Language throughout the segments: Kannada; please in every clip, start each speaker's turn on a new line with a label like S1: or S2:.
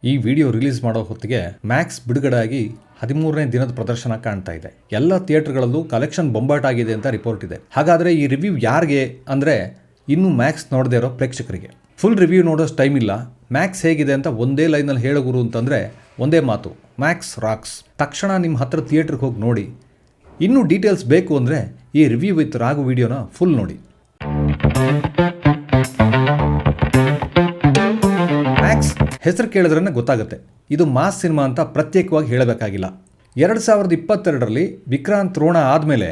S1: ಈ ವಿಡಿಯೋ ರಿಲೀಸ್ ಮಾಡೋ ಹೊತ್ತಿಗೆ ಮ್ಯಾಕ್ಸ್ ಬಿಡುಗಡೆ ಆಗಿ 13ನೇ ದಿನದ ಪ್ರದರ್ಶನ ಕಾಣ್ತಾ ಇದೆ. ಎಲ್ಲ ಥಿಯೇಟರ್ಗಳಲ್ಲೂ ಕಲೆಕ್ಷನ್ ಬೊಂಬಾಟ್ ಆಗಿದೆ ಅಂತ ರಿಪೋರ್ಟ್ ಇದೆ. ಹಾಗಾದರೆ ಈ ರಿವ್ಯೂ ಯಾರಿಗೆ ಅಂದರೆ ಇನ್ನೂ ಮ್ಯಾಕ್ಸ್ ನೋಡದೇ ಇರೋ ಪ್ರೇಕ್ಷಕರಿಗೆ. ಫುಲ್ ರಿವ್ಯೂ ನೋಡೋಷ್ಟು ಟೈಮ್ ಇಲ್ಲ. ಮ್ಯಾಕ್ಸ್ ಹೇಗಿದೆ ಅಂತ ಒಂದೇ ಲೈನಲ್ಲಿ ಹೇಳೋ ಗುರು ಅಂತಂದರೆ ಒಂದೇ ಮಾತು, ಮ್ಯಾಕ್ಸ್ ರಾಕ್ಸ್. ತಕ್ಷಣ ನಿಮ್ಮ ಹತ್ರ ಥಿಯೇಟ್ರಿಗೆ ಹೋಗಿ ನೋಡಿ. ಇನ್ನೂ ಡೀಟೇಲ್ಸ್ ಬೇಕು ಅಂದರೆ ಈ ರಿವ್ಯೂ ವಿತ್ ರಾಘು ವಿಡಿಯೋನ ಫುಲ್ ನೋಡಿ. ಮ್ಯಾಕ್ಸ್ ಹೆಸರು ಕೇಳಿದ್ರೇ ಗೊತ್ತಾಗುತ್ತೆ ಇದು ಮಾಸ್ ಸಿನಿಮಾ ಅಂತ ಪ್ರತ್ಯೇಕವಾಗಿ ಹೇಳಬೇಕಾಗಿಲ್ಲ. 2022ರಲ್ಲಿ ವಿಕ್ರಾಂತ್ ರೋಣ ಆದಮೇಲೆ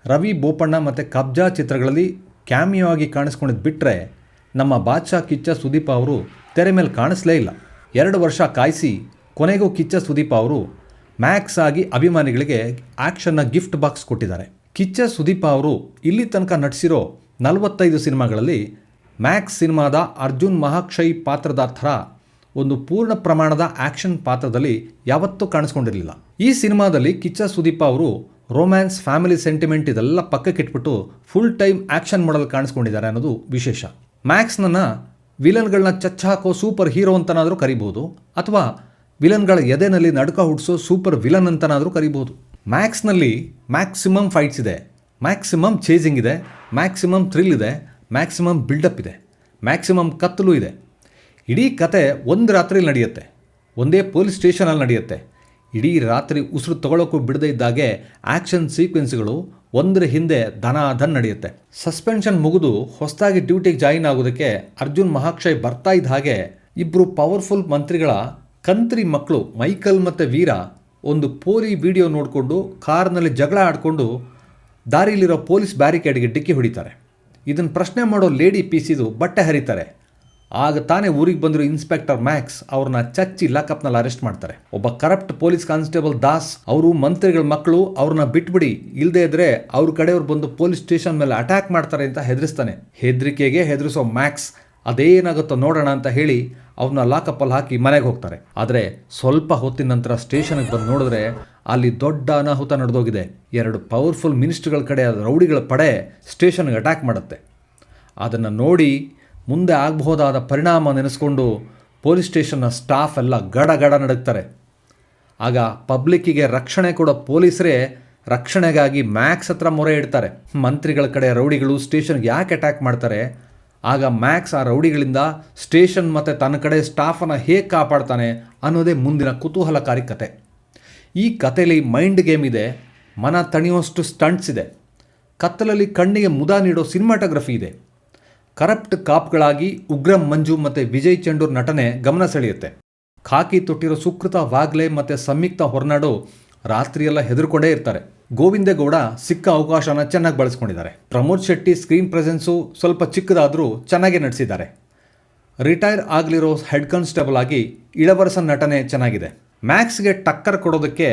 S1: ರವಿ ಬೋಪಣ್ಣ ಮತ್ತು ಕಬ್ಜಾ ಚಿತ್ರಗಳಲ್ಲಿ ಕ್ಯಾಮಿಯೋ ಆಗಿ ಕಾಣಿಸ್ಕೊಂಡಿದ್ದು ಬಿಟ್ಟರೆ ನಮ್ಮ ಬಾದ್ಶಾ ಕಿಚ್ಚ ಸುದೀಪ ಅವರು ತೆರೆ ಮೇಲೆ ಕಾಣಿಸ್ಲೇ ಇಲ್ಲ. 2 ವರ್ಷ ಕಾಯಿಸಿ ಕೊನೆಗೂ ಕಿಚ್ಚ ಸುದೀಪ ಅವರು ಮ್ಯಾಕ್ಸ್ ಆಗಿ ಅಭಿಮಾನಿಗಳಿಗೆ ಆ್ಯಕ್ಷನ್ನ ಗಿಫ್ಟ್ ಬಾಕ್ಸ್ ಕೊಟ್ಟಿದ್ದಾರೆ. ಕಿಚ್ಚ ಸುದೀಪ ಅವರು ಇಲ್ಲಿ ತನಕ ನಟಿಸಿರೋ 45 ಸಿನಿಮಾಗಳಲ್ಲಿ ಮ್ಯಾಕ್ಸ್ ಸಿನಿಮಾದ ಅರ್ಜುನ್ ಮಹಾಕ್ಷಯ್ ಪಾತ್ರದ ಥರ ಒಂದು ಪೂರ್ಣ ಪ್ರಮಾಣದ ಆ್ಯಕ್ಷನ್ ಪಾತ್ರದಲ್ಲಿ ಯಾವತ್ತೂ ಕಾಣಿಸ್ಕೊಂಡಿರಲಿಲ್ಲ. ಈ ಸಿನಿಮಾದಲ್ಲಿ ಕಿಚ್ಚ ಸುದೀಪ ಅವರು ರೊಮ್ಯಾನ್ಸ್, ಫ್ಯಾಮಿಲಿ ಸೆಂಟಿಮೆಂಟ್ ಇದೆಲ್ಲ ಪಕ್ಕಕ್ಕಿಟ್ಬಿಟ್ಟು ಫುಲ್ ಟೈಮ್ ಆ್ಯಕ್ಷನ್ ಮಾಡಲು ಕಾಣಿಸ್ಕೊಂಡಿದ್ದಾರೆ ಅನ್ನೋದು ವಿಶೇಷ. ಮ್ಯಾಕ್ಸ್ನನ್ನು ವಿಲನ್ಗಳನ್ನ ಚಚ್ಚಾಕೋ ಸೂಪರ್ ಹೀರೋ ಅಂತನಾದರೂ ಕರಿಬೋದು, ಅಥವಾ ವಿಲನ್ಗಳ ಎದೆನಲ್ಲಿ ನಡುಕ ಹುಟ್ಟಿಸೋ ಸೂಪರ್ ವಿಲನ್ ಅಂತನಾದರೂ ಕರಿಬೋದು. ಮ್ಯಾಕ್ಸ್ನಲ್ಲಿ ಮ್ಯಾಕ್ಸಿಮಮ್ ಫೈಟ್ಸ್ ಇದೆ, ಮ್ಯಾಕ್ಸಿಮಮ್ ಚೇಸಿಂಗ್ ಇದೆ, ಮ್ಯಾಕ್ಸಿಮಮ್ ಥ್ರಿಲ್ ಇದೆ, ಮ್ಯಾಕ್ಸಿಮಮ್ ಬಿಲ್ಡಪ್ ಇದೆ, ಮ್ಯಾಕ್ಸಿಮಮ್ ಕತ್ತಲು ಇದೆ. ಇಡೀ ಕತೆ ಒಂದು ರಾತ್ರಿಲಿ ನಡೆಯುತ್ತೆ, ಒಂದೇ ಪೊಲೀಸ್ ಸ್ಟೇಷನಲ್ಲಿ ನಡೆಯುತ್ತೆ. ಇಡೀ ರಾತ್ರಿ ಉಸಿರು ತಗೊಳ್ಳೋಕ್ಕೂ ಬಿಡದೇ ಇದ್ದಾಗೆ ಆ್ಯಕ್ಷನ್ ಸೀಕ್ವೆನ್ಸ್ಗಳು ಒಂದರ ಹಿಂದೆ ಧನ್ ನಡೆಯುತ್ತೆ. ಸಸ್ಪೆನ್ಷನ್ ಮುಗಿದು ಹೊಸದಾಗಿ ಡ್ಯೂಟಿಗೆ ಜಾಯಿನ್ ಆಗೋದಕ್ಕೆ ಅರ್ಜುನ್ ಮಹಾಕ್ಷಯ್ ಬರ್ತಾ ಇದ್ದ ಹಾಗೆ ಇಬ್ಬರು ಪವರ್ಫುಲ್ ಮಂತ್ರಿಗಳ ಕಂತ್ರಿ ಮಕ್ಕಳು ಮೈಕಲ್ ಮತ್ತು ವೀರ ಒಂದು ಪೋಲಿ ವಿಡಿಯೋ ನೋಡಿಕೊಂಡು ಕಾರ್ನಲ್ಲಿ ಜಗಳ ಆಡಿಕೊಂಡು ದಾರಿಲಿರೋ ಪೊಲೀಸ್ ಬ್ಯಾರಿಕೇಡ್ಗೆ ಡಿಕ್ಕಿ ಹೊಡಿತಾರೆ. ಇದನ್ನು ಪ್ರಶ್ನೆ ಮಾಡೋ ಲೇಡಿ ಪೀಸಿದು ಬಟ್ಟೆ ಹರಿತಾರೆ. ಆಗ ತಾನೇ ಊರಿಗೆ ಬಂದಿರೋ ಇನ್ಸ್ಪೆಕ್ಟರ್ ಮ್ಯಾಕ್ಸ್ ಅವ್ರನ್ನ ಚಚ್ಚಿ ಲಾಕಪ್ನಲ್ಲಿ ಅರೆಸ್ಟ್ ಮಾಡ್ತಾರೆ. ಒಬ್ಬ ಕರಪ್ಟ್ ಪೊಲೀಸ್ ಕಾನ್ಸ್ಟೇಬಲ್ ದಾಸ್ ಅವರು ಮಂತ್ರಿಗಳ ಮಕ್ಕಳು ಅವ್ರನ್ನ ಬಿಟ್ಬಿಡಿ, ಇಲ್ಲದೇ ಇದ್ರೆ ಅವ್ರ ಕಡೆಯವ್ರು ಬಂದು ಪೊಲೀಸ್ ಸ್ಟೇಷನ್ ಮೇಲೆ ಅಟ್ಯಾಕ್ ಮಾಡ್ತಾರೆ ಅಂತ ಹೆದರಿಸ್ತಾನೆ. ಹೆದರಿಕೆಗೆ ಹೆದರಿಸೋ ಮ್ಯಾಕ್ಸ್ ಅದೇನಾಗುತ್ತೋ ನೋಡೋಣ ಅಂತ ಹೇಳಿ ಅವ್ರನ್ನ ಲಾಕಪ್ಪಲ್ಲಿ ಹಾಕಿ ಮನೆಗೆ ಹೋಗ್ತಾರೆ. ಆದರೆ ಸ್ವಲ್ಪ ಹೊತ್ತಿನ ನಂತರ ಸ್ಟೇಷನ್ಗೆ ಬಂದು ನೋಡಿದ್ರೆ ಅಲ್ಲಿ ದೊಡ್ಡ ಅನಾಹುತ ನಡೆದೋಗಿದೆ. 2 ಪವರ್ಫುಲ್ ಮಿನಿಸ್ಟ್ರುಗಳ ಕಡೆ ರೌಡಿಗಳ ಪಡೆ ಸ್ಟೇಷನ್ಗೆ ಅಟ್ಯಾಕ್ ಮಾಡುತ್ತೆ. ಅದನ್ನು ನೋಡಿ ಮುಂದೆ ಆಗಬಹುದಾದ ಪರಿಣಾಮ ನೆನೆಸ್ಕೊಂಡು ಪೊಲೀಸ್ ಸ್ಟೇಷನ್ನ ಸ್ಟಾಫ್ ಎಲ್ಲ ಗಡ ನಡುಗ್ತಾರೆ. ಆಗ ಪಬ್ಲಿಕ್ಕಿಗೆ ರಕ್ಷಣೆ ಕೊಡೋ ಪೊಲೀಸರೇ ರಕ್ಷಣೆಗಾಗಿ ಮ್ಯಾಕ್ಸ್ ಹತ್ರ ಮೊರೆ ಇಡ್ತಾರೆ. ಮಂತ್ರಿಗಳ ಕಡೆ ರೌಡಿಗಳು ಸ್ಟೇಷನ್ಗೆ ಯಾಕೆ ಅಟ್ಯಾಕ್ ಮಾಡ್ತಾರೆ, ಆಗ ಮ್ಯಾಕ್ಸ್ ಆ ರೌಡಿಗಳಿಂದ ಸ್ಟೇಷನ್ ಮತ್ತು ತನ್ನ ಕಡೆ ಸ್ಟಾಫನ್ನು ಹೇಗೆ ಕಾಪಾಡ್ತಾನೆ ಅನ್ನೋದೇ ಮುಂದಿನ ಕುತೂಹಲಕಾರಿ ಕತೆ. ಈ ಕಥೆಯಲ್ಲಿ ಮೈಂಡ್ ಗೇಮ್ ಇದೆ, ಮನ ತಣಿಯೋಷ್ಟು ಸ್ಟಂಟ್ಸ್ ಇದೆ, ಕತ್ತಲಲ್ಲಿ ಕಣ್ಣಿಗೆ ಮುದ ನೀಡೋ ಸಿನಿಮಾಟೋಗ್ರಫಿ ಇದೆ. ಕರಪ್ಟ್ ಕಾಪ್ಗಳಾಗಿ ಉಗ್ರಂ ಮಂಜು ಮತ್ತು ವಿಜಯ್ ಚಂಡೂರ್ ನಟನೆ ಗಮನ ಸೆಳೆಯುತ್ತೆ. ಖಾಕಿ ತೊಟ್ಟಿರೋ ಸುಕೃತ ವಾಗ್ಲೆ ಮತ್ತು ಸಂಯುಕ್ತ ಹೊರನಾಡು ರಾತ್ರಿಯೆಲ್ಲ ಹೆದರ್ಕೊಂಡೇ ಇರ್ತಾರೆ. ಗೋವಿಂದೇಗೌಡ ಸಿಕ್ಕ ಅವಕಾಶನ ಚೆನ್ನಾಗಿ ಬಳಸ್ಕೊಂಡಿದ್ದಾರೆ. ಪ್ರಮೋದ್ ಶೆಟ್ಟಿ ಸ್ಕ್ರೀನ್ ಪ್ರೆಸೆನ್ಸು ಸ್ವಲ್ಪ ಚಿಕ್ಕದಾದರೂ ಚೆನ್ನಾಗೇ ನಟಿಸಿದ್ದಾರೆ. ರಿಟೈರ್ ಆಗಲಿರೋ ಹೆಡ್ ಕಾನ್ಸ್ಟೇಬಲ್ ಆಗಿ ಇಳವರಸನ್ ನಟನೆ ಚೆನ್ನಾಗಿದೆ. ಮ್ಯಾಕ್ಸ್ಗೆ ಟಕ್ಕರ್ ಕೊಡೋದಕ್ಕೆ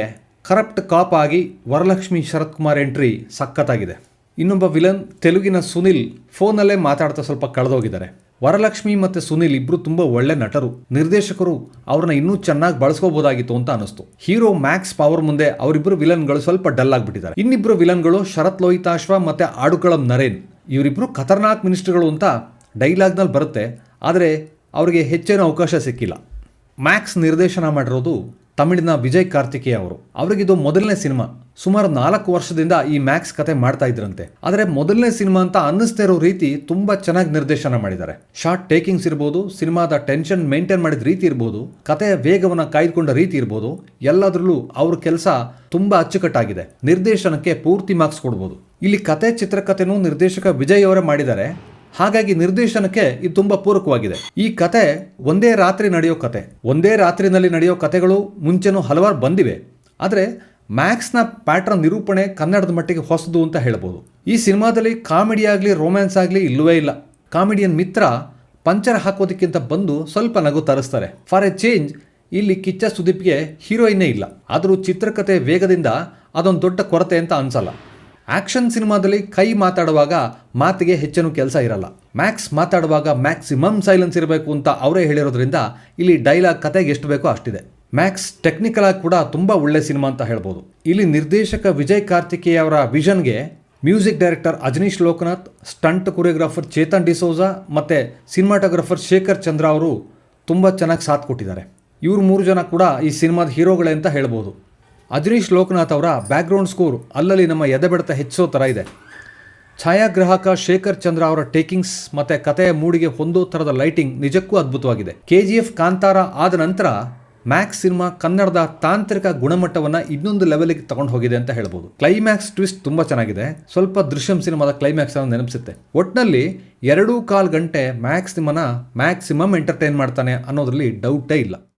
S1: ಕರಪ್ಟ್ ಕಾಪ್ ಆಗಿ ವರಲಕ್ಷ್ಮಿ ಶರತ್ ಕುಮಾರ್ ಎಂಟ್ರಿ ಸಖತ್ತಾಗಿದೆ. ಇನ್ನೊಬ್ಬ ವಿಲನ್ ತೆಲುಗಿನ ಸುನಿಲ್ ಫೋನಲ್ಲೇ ಮಾತಾಡ್ತಾ ಸ್ವಲ್ಪ ಕಳೆದೋಗಿದ್ದಾರೆ. ವರಲಕ್ಷ್ಮಿ ಮತ್ತು ಸುನಿಲ್ ಇಬ್ಬರು ತುಂಬ ಒಳ್ಳೆ ನಟರು. ನಿರ್ದೇಶಕರು ಅವ್ರನ್ನ ಇನ್ನೂ ಚೆನ್ನಾಗಿ ಬಳಸ್ಕೋಬೋದಾಗಿತ್ತು ಅಂತ ಅನಿಸ್ತು. ಹೀರೋ ಮ್ಯಾಕ್ಸ್ ಪವರ್ ಮುಂದೆ ಅವರಿಬ್ಬರು ವಿಲನ್ಗಳು ಸ್ವಲ್ಪ ಡಲ್ ಆಗಿಬಿಟ್ಟಿದ್ದಾರೆ. ಇನ್ನಿಬ್ಬರು ವಿಲನ್ಗಳು ಶರತ್ ಲೋಹಿತಾಶ್ವ ಮತ್ತು ಆಡುಕಳಂ ನರೇನ್. ಇವರಿಬ್ಬರು ಖತರ್ನಾಕ್ ಮಿನಿಸ್ಟರ್ಗಳು ಅಂತ ಡೈಲಾಗ್ನಲ್ಲಿ ಬರುತ್ತೆ, ಆದರೆ ಅವರಿಗೆ ಹೆಚ್ಚೇನೂ ಅವಕಾಶ ಸಿಕ್ಕಿಲ್ಲ. ಮ್ಯಾಕ್ಸ್ ನಿರ್ದೇಶನ ಮಾಡಿರೋದು ತಮಿಳಿನ ವಿಜಯ್ ಕಾರ್ತಿಕೇಯ ಅವರು. ಅವರಿಗಿದು ಮೊದಲನೇ ಸಿನಿಮಾ. ಸುಮಾರು 4 ವರ್ಷದಿಂದ ಈ ಮ್ಯಾಕ್ಸ್ ಕತೆ ಮಾಡ್ತಾ ಇದ್ರಂತೆ. ಆದರೆ ಮೊದಲನೇ ಸಿನಿಮಾ ಅಂತ ಅನ್ನಿಸ್ತಾ ಇರೋ ರೀತಿ ತುಂಬ ಚೆನ್ನಾಗಿ ನಿರ್ದೇಶನ ಮಾಡಿದ್ದಾರೆ. ಶಾರ್ಟ್ ಟೇಕಿಂಗ್ಸ್ ಇರ್ಬೋದು, ಸಿನಿಮಾದ ಟೆನ್ಷನ್ ಮೇಂಟೈನ್ ಮಾಡಿದ ರೀತಿ ಇರ್ಬೋದು, ಕಥೆಯ ವೇಗವನ್ನು ಕಾಯ್ದುಕೊಂಡ ರೀತಿ ಇರ್ಬೋದು, ಎಲ್ಲದರಲ್ಲೂ ಅವ್ರ ಕೆಲಸ ತುಂಬ ಅಚ್ಚುಕಟ್ಟಾಗಿದೆ. ನಿರ್ದೇಶನಕ್ಕೆ ಪೂರ್ತಿ ಮಾರ್ಕ್ಸ್ ಕೊಡ್ಬೋದು. ಇಲ್ಲಿ ಕತೆ ಚಿತ್ರಕಥೆನೂ ನಿರ್ದೇಶಕ ವಿಜಯ್ ಅವರೇ ಮಾಡಿದ್ದಾರೆ. ಹಾಗಾಗಿ ನಿರ್ದೇಶನಕ್ಕೆ ಇದು ತುಂಬ ಪೂರಕವಾಗಿದೆ. ಈ ಕತೆ ಒಂದೇ ರಾತ್ರಿ ನಡೆಯೋ ಕತೆ. ಒಂದೇ ರಾತ್ರಿನಲ್ಲಿ ನಡೆಯೋ ಕತೆಗಳು ಮುಂಚೆನೂ ಹಲವಾರು ಬಂದಿವೆ. ಆದರೆ ಮ್ಯಾಕ್ಸ್ನ ಪ್ಯಾಟ್ರನ್ ನಿರೂಪಣೆ ಕನ್ನಡದ ಮಟ್ಟಿಗೆ ಹೊಸದು ಅಂತ ಹೇಳ್ಬೋದು. ಈ ಸಿನಿಮಾದಲ್ಲಿ ಕಾಮಿಡಿ ಆಗಲಿ ರೊಮ್ಯಾನ್ಸ್ ಆಗಲಿ ಇಲ್ಲವೇ ಇಲ್ಲ. ಕಾಮಿಡಿಯನ್ ಮಿತ್ರ ಪಂಚರ್ ಹಾಕೋದಕ್ಕಿಂತ ಬಂದು ಸ್ವಲ್ಪ ನಗು ತರಿಸ್ತಾರೆ. ಫಾರ್ ಎ ಚೇಂಜ್ ಇಲ್ಲಿ ಕಿಚ್ಚ ಸುದೀಪ್ಗೆ ಹೀರೋಯಿನ್ನೇ ಇಲ್ಲ. ಆದರೂ ಚಿತ್ರಕಥೆ ವೇಗದಿಂದ ಅದೊಂದು ದೊಡ್ಡ ಕೊರತೆ ಅಂತ ಅನ್ಸಲ್ಲ. ಆ್ಯಕ್ಷನ್ ಸಿನಿಮಾದಲ್ಲಿ ಕೈ ಮಾತಾಡುವಾಗ ಮಾತಿಗೆ ಹೆಚ್ಚೇನು ಕೆಲಸ ಇರಲ್ಲ. ಮ್ಯಾಕ್ಸ್ ಮಾತಾಡುವಾಗ ಮ್ಯಾಕ್ಸಿಮಮ್ ಸೈಲೆನ್ಸ್ ಇರಬೇಕು ಅಂತ ಅವರೇ ಹೇಳಿರೋದ್ರಿಂದ ಇಲ್ಲಿ ಡೈಲಾಗ್ ಕತೆಗೆ ಎಷ್ಟು ಬೇಕೋ ಅಷ್ಟಿದೆ. ಮ್ಯಾಕ್ಸ್ ಟೆಕ್ನಿಕಲ್ ಆಗಿ ಕೂಡ ತುಂಬ ಒಳ್ಳೆ ಸಿನಿಮಾ ಅಂತ ಹೇಳ್ಬೋದು. ಇಲ್ಲಿ ನಿರ್ದೇಶಕ ವಿಜಯ್ ಕಾರ್ತಿಕೇಯ ಅವರ ವಿಷನ್ಗೆ music director Ajaneesh Loknath, stunt choreographer Chetan D'Souza ಮತ್ತು ಸಿನಿಮಾಟೋಗ್ರಾಫರ್ ಶೇಖರ್ ಚಂದ್ರ ಅವರು ತುಂಬ ಚೆನ್ನಾಗಿ ಸಾಥ್ ಕೊಟ್ಟಿದ್ದಾರೆ. ಇವ್ರು 3 ಜನ ಕೂಡ ಈ ಸಿನಿಮಾದ ಹೀರೋಗಳೇ ಅಂತ ಹೇಳ್ಬೋದು. ಅಜನೀಶ್ ಲೋಕನಾಥ್ ಅವರ ಬ್ಯಾಕ್ಗ್ರೌಂಡ್ ಸ್ಕೋರ್ ಅಲ್ಲಲ್ಲಿ ನಮ್ಮ ಎದೆಬೆಡತ ಹೆಚ್ಚೋ ಥರ ಇದೆ. ಛಾಯಾಗ್ರಾಹಕ ಶೇಖರ್ ಚಂದ್ರ ಅವರ ಟೇಕಿಂಗ್ಸ್ ಮತ್ತು ಕಥೆಯ ಮೂಡಿಗೆ ಹೊಂದೋ ಥರದ ಲೈಟಿಂಗ್ ನಿಜಕ್ಕೂ ಅದ್ಭುತವಾಗಿದೆ. KGF ಕಾಂತಾರ ಆದ ನಂತರ ಮ್ಯಾಕ್ಸ್ ಸಿನಿಮಾ ಕನ್ನಡದ ತಾಂತ್ರಿಕ ಗುಣಮಟ್ಟವನ್ನು ಇನ್ನೊಂದು ಲೆವೆಲ್ಗೆ ತಗೊಂಡು ಹೋಗಿದೆ ಅಂತ ಹೇಳ್ಬೋದು. ಕ್ಲೈಮ್ಯಾಕ್ಸ್ ಟ್ವಿಸ್ಟ್ ತುಂಬ ಚೆನ್ನಾಗಿದೆ. ಸ್ವಲ್ಪ ದೃಶ್ಯಂ ಸಿನಿಮಾದ ಕ್ಲೈಮ್ಯಾಕ್ಸ್ ಅನ್ನು ನೆನಪಿಸುತ್ತೆ. ಒಟ್ಟಿನಲ್ಲಿ 2.25 ಗಂಟೆ ಮ್ಯಾಕ್ಸ್ ನಿಮ್ಮನ್ನ ಮ್ಯಾಕ್ಸಿಮಮ್ ಎಂಟರ್ಟೈನ್ ಮಾಡ್ತಾನೆ ಅನ್ನೋದ್ರಲ್ಲಿ ಡೌಟೇ ಇಲ್ಲ.